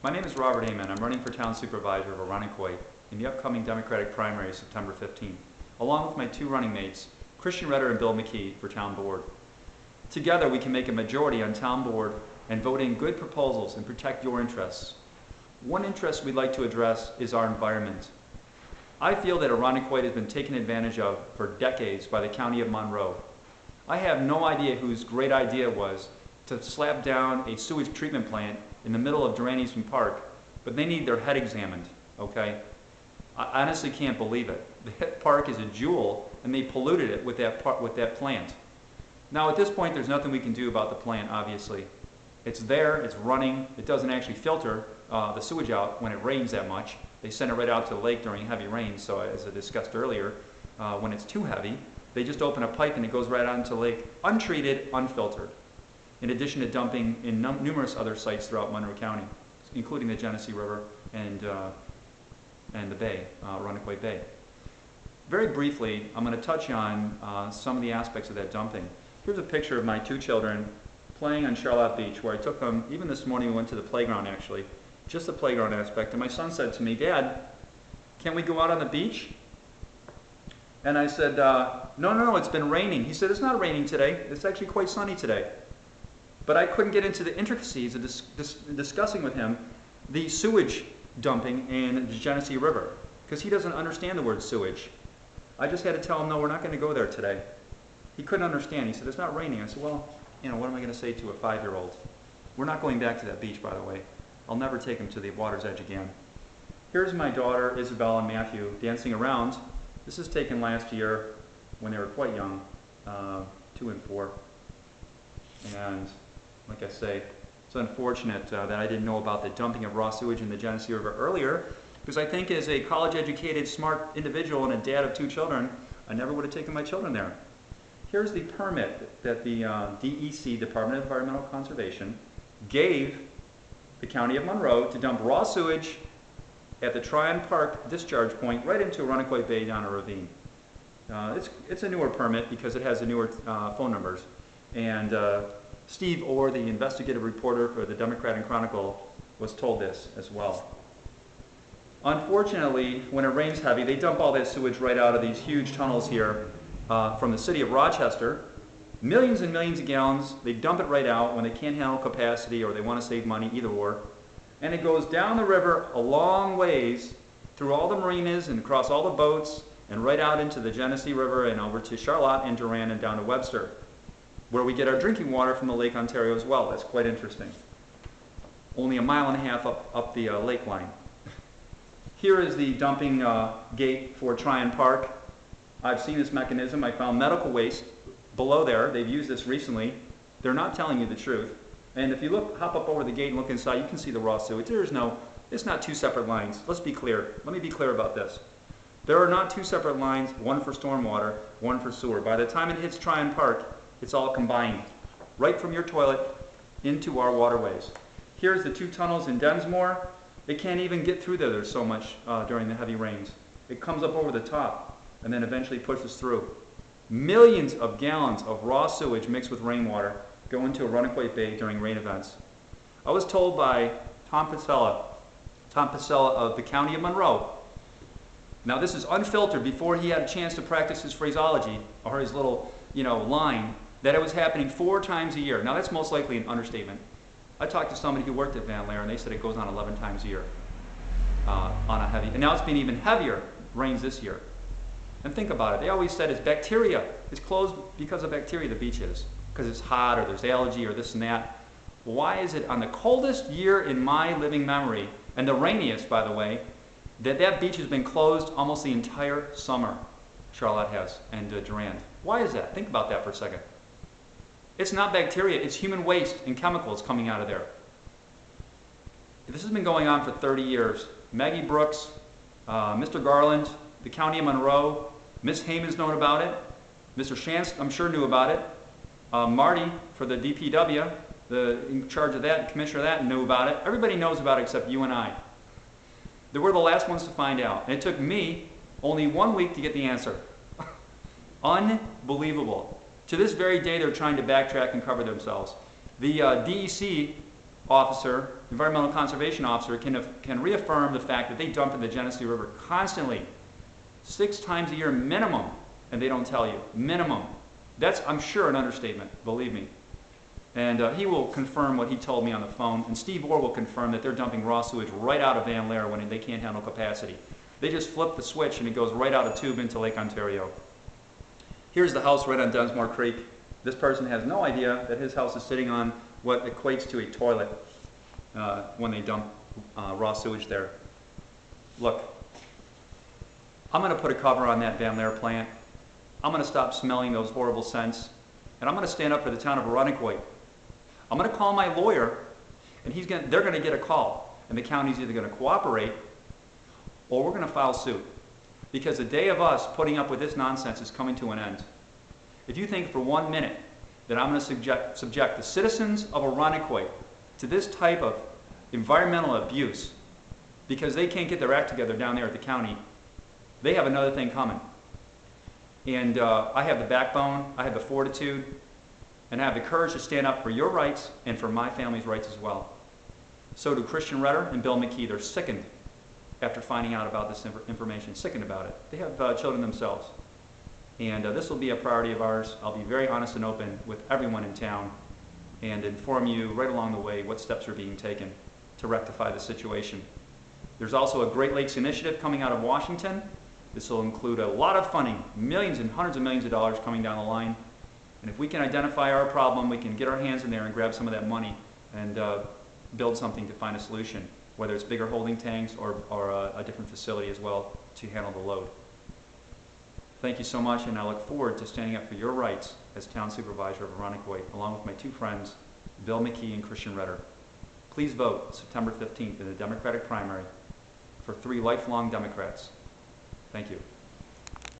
My name is Robert Ament. I'm running for town supervisor of Irondequoit in the upcoming Democratic primary September 15th, along with my two running mates, Christian Redder and Bill McKee, for town board. Together we can make a majority on town board and vote in good proposals and protect your interests. One interest we'd like to address is our environment. I feel that Irondequoit has been taken advantage of for decades by the County of Monroe. I have no idea whose great idea was to slap down a sewage treatment plant in the middle of Durand-Eastman Park, but they need their head examined, okay? I honestly can't believe it. That park is a jewel, and they polluted it with that plant. Now at this point, there's nothing we can do about the plant, obviously. It's there, it's running, it doesn't actually filter the sewage out when it rains that much. They send it right out to the lake during heavy rains, so as I discussed earlier, when it's too heavy, they just open a pipe and it goes right out into the lake, untreated, unfiltered, in addition to dumping in numerous other sites throughout Monroe County, including the Genesee River and the bay, Irondequoit Bay. Very briefly, I'm going to touch on some of the aspects of that dumping. Here's a picture of my two children playing on Charlotte Beach, where I took them, even this morning we went to the playground actually, just the playground aspect, and my son said to me, "Dad, can we go out on the beach?" And I said, no, it's been raining. He said, "It's not raining today, it's actually quite sunny today." But I couldn't get into the intricacies of discussing with him the sewage dumping in the Genesee River, because he doesn't understand the word sewage. I just had to tell him, no, we're not going to go there today. He couldn't understand. He said, "It's not raining." I said, "Well, you know, what am I going to say to a 5-year-old? We're not going back to that beach, by the way. I'll never take him to the water's edge again." Here's my daughter, Isabel, and Matthew dancing around. This is taken last year when they were quite young, 2 and 4. And like I say, it's unfortunate that I didn't know about the dumping of raw sewage in the Genesee River earlier, because I think as a college-educated, smart individual and a dad of 2 children, I never would have taken my children there. Here's the permit that the DEC, Department of Environmental Conservation, gave the County of Monroe to dump raw sewage at the Tryon Park discharge point right into Irondequoit Bay down a ravine. It's a newer permit because it has the newer phone numbers. And Steve Orr, the investigative reporter for the Democratic Chronicle, was told this as well. Unfortunately, when it rains heavy, they dump all that sewage right out of these huge tunnels here from the city of Rochester. Millions and millions of gallons. They dump it right out when they can't handle capacity or they want to save money, either or. And it goes down the river a long ways through all the marinas and across all the boats and right out into the Genesee River and over to Charlotte and Durand and down to Webster, where we get our drinking water from the Lake Ontario as well. That's quite interesting. Only a mile and a half up the lake line. Here is the dumping gate for Tryon Park. I've seen this mechanism. I found medical waste below there. They've used this recently. They're not telling you the truth. And if you hop up over the gate and look inside, you can see the raw sewage. It's not 2 separate lines. Let's be clear. Let me be clear about this. There are not 2 separate lines, one for stormwater, one for sewer. By the time it hits Tryon Park, it's all combined, right from your toilet into our waterways. Here's the 2 tunnels in Densmore. They can't even get through there. There's so much during the heavy rains. It comes up over the top and then eventually pushes through. Millions of gallons of raw sewage mixed with rainwater go into Irondequoit Bay during rain events. I was told by Tom Pasella of the County of Monroe. Now this is unfiltered before he had a chance to practice his phraseology or his little, line, that it was happening 4 times a year. Now that's most likely an understatement. I talked to somebody who worked at Van Laer and they said it goes on 11 times a year on a heavy, and now it's been even heavier rains this year. And think about it, they always said it's bacteria. It's closed because of bacteria, the beach is, because it's hot or there's algae or this and that. Why is it on the coldest year in my living memory, and the rainiest, by the way, that beach has been closed almost the entire summer, Charlotte has, and Durand? Why is that? Think about that for a second. It's not bacteria, it's human waste and chemicals coming out of there. This has been going on for 30 years. Maggie Brooks, Mr. Garland, the County of Monroe, Ms. Heyman's known about it, Mr. Shantz, I'm sure, knew about it. Marty, for the DPW, in charge of that, commissioner of that, knew about it. Everybody knows about it except you and I. They were the last ones to find out. And it took me only 1 week to get the answer. Unbelievable. To this very day, they're trying to backtrack and cover themselves. The DEC officer, environmental conservation officer, can reaffirm the fact that they dump in the Genesee River constantly, 6 times a year minimum, and they don't tell you. Minimum. That's, I'm sure, an understatement, believe me. And he will confirm what he told me on the phone, and Steve Orr will confirm that they're dumping raw sewage right out of Van Lair when they can't handle capacity. They just flip the switch and it goes right out of tube into Lake Ontario. Here's the house right on Dunsmore Creek. This person has no idea that his house is sitting on what equates to a toilet when they dump raw sewage there. Look, I'm going to put a cover on that Van Lair plant. I'm going to stop smelling those horrible scents, and I'm going to stand up for the town of Irondequoit. I'm going to call my lawyer, and they're going to get a call, and the county's either going to cooperate or we're going to file suit, because the day of us putting up with this nonsense is coming to an end. If you think for 1 minute that I'm going to subject the citizens of Irondequoit to this type of environmental abuse because they can't get their act together down there at the county, they have another thing coming. And I have the backbone, I have the fortitude, and I have the courage to stand up for your rights and for my family's rights as well. So do Christian Redder and Bill McKee. They're sickened after finding out about this information, sickened about it. They have children themselves. And this will be a priority of ours. I'll be very honest and open with everyone in town and inform you right along the way what steps are being taken to rectify the situation. There's also a Great Lakes Initiative coming out of Washington. This will include a lot of funding, millions and hundreds of millions of dollars coming down the line. And if we can identify our problem, we can get our hands in there and grab some of that money and build something to find a solution, whether it's bigger holding tanks or a different facility as well to handle the load. Thank you so much, and I look forward to standing up for your rights as Town Supervisor of Irondequoit, along with my 2 friends, Bill McKee and Christian Redder. Please vote September 15th in the Democratic primary for 3 lifelong Democrats. Thank you.